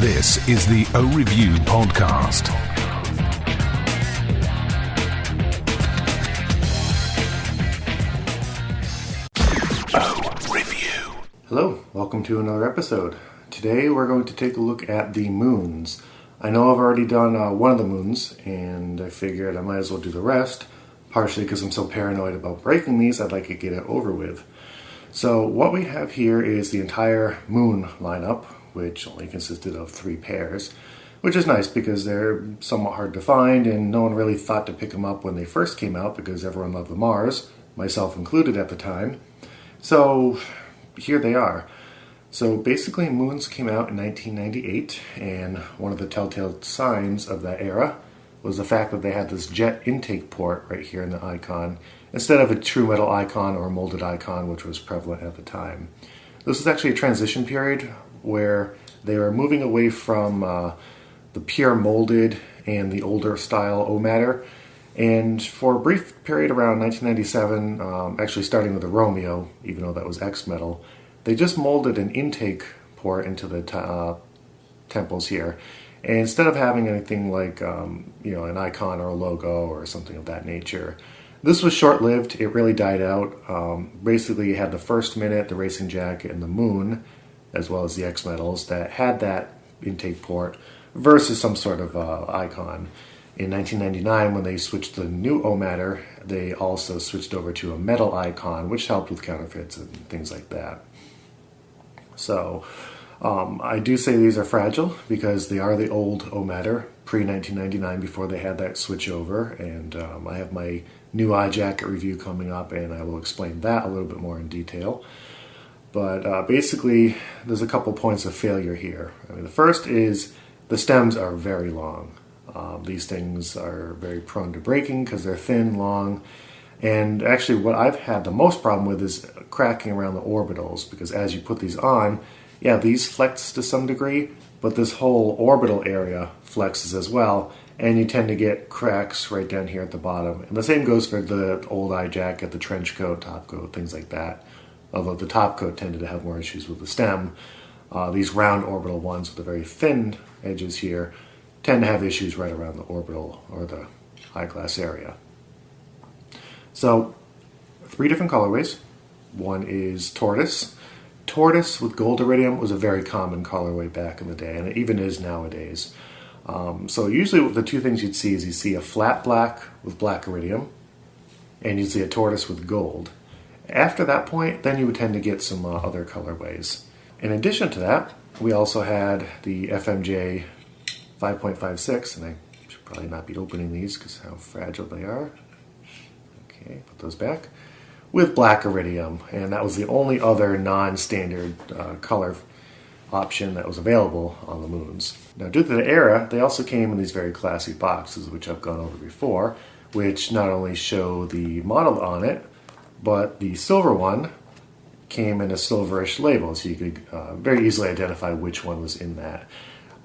This is the O Review podcast. O Review. Hello, welcome to another episode. Today we're going to take a look at the moons. I know I've already done one of the moons, and I figured I might as well do the rest, partially because I'm so paranoid about breaking these, I'd like to get it over with. So what we have here is the entire moon lineup, which only consisted of 3 pairs, which is nice because they're somewhat hard to find, and no one really thought to pick them up when they first came out because everyone loved the Mars, myself included at the time. So here they are. So basically moons came out in 1998, and one of the telltale signs of that era was the fact that they had this jet intake port right here in the icon, instead of a true metal icon or a molded icon, which was prevalent at the time. This was actually a transition period where they were moving away from the pure molded and the older style O-matter. And for a brief period around 1997, actually starting with the Romeo, even though that was X-metal, they just molded an intake port into the temples here. And instead of having anything like an icon or a logo or something of that nature, this was short-lived. It really died out. Basically, you had the first minute, the racing jacket, and the moon, as well as the X-metals that had that intake port versus some sort of icon. In 1999, when they switched to the new O-matter, they also switched over to a metal icon, which helped with counterfeits and things like that. So I do say these are fragile because they are the old O-matter, pre-1999, before they had that switch over. And I have my new eye jacket review coming up, and I will explain that a little bit more in detail. But basically, there's a couple points of failure here. The first is the stems are very long. These things are very prone to breaking because they're thin, long, and actually what I've had the most problem with is cracking around the orbitals, because as you put these on, yeah, these flex to some degree, but this whole orbital area flexes as well, and you tend to get cracks right down here at the bottom. And the same goes for the old eye jacket, the trench coat, top coat, things like that. Although the top coat tended to have more issues with the stem, these round orbital ones with the very thin edges here tend to have issues right around the orbital or the eyeglass area. So, 3 different colorways. One is tortoise. Tortoise with gold iridium was a very common colorway back in the day, and it even is nowadays. So usually the 2 things you'd see is you see a flat black with black iridium, and you'd see a tortoise with gold. After that point, then you would tend to get some other colorways. In addition to that, we also had the FMJ 5.56, and I should probably not be opening these because how fragile they are. Okay, put those back. With black iridium, and that was the only other non-standard color option that was available on the moons. Now, due to the era, they also came in these very classy boxes, which I've gone over before, which not only show the model on it, but the silver one came in a silverish label, so you could very easily identify which one was in that.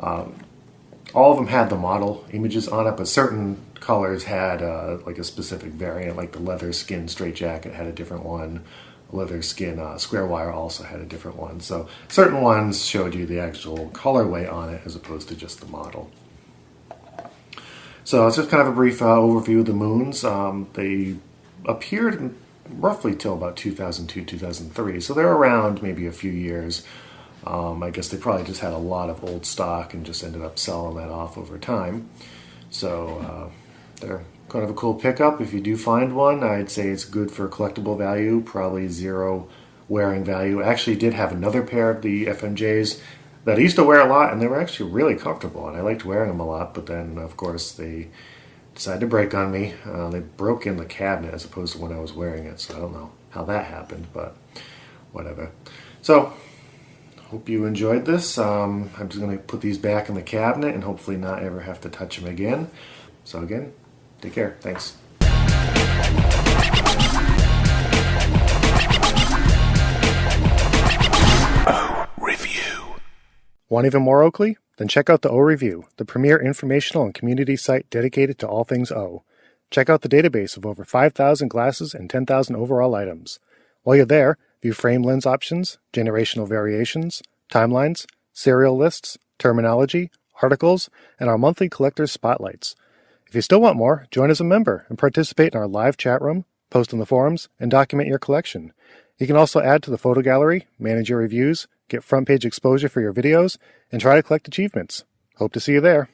All of them had the model images on it, but certain colors had like a specific variant, like the leather skin straight jacket had a different one. Leather skin square wire also had a different one. So certain ones showed you the actual colorway on it as opposed to just the model. So it's just kind of a brief overview of the moons. They appeared roughly till about 2002, 2003. So they're around maybe a few years. I guess they probably just had a lot of old stock and just ended up selling that off over time. So they're kind of a cool pickup. If you do find one, I'd say it's good for collectible value, probably 0 wearing value. I actually did have another pair of the FMJs that I used to wear a lot, and they were actually really comfortable, and I liked wearing them a lot, but then, of course, they decided to break on me. They broke in the cabinet as opposed to when I was wearing it, so I don't know how that happened, but whatever. So, hope you enjoyed this. I'm just going to put these back in the cabinet and hopefully not ever have to touch them again. So again, take care. Thanks. O Review. Want even more Oakley? Then check out the O Review, the premier informational and community site dedicated to all things O. Check out the database of over 5,000 glasses and 10,000 overall items. While you're there, view frame lens options, generational variations, timelines, serial lists, terminology, articles, and our monthly collector's spotlights. If you still want more, join as a member and participate in our live chat room, post on the forums, and document your collection. You can also add to the photo gallery, manage your reviews, get front page exposure for your videos, and try to collect achievements. Hope to see you there.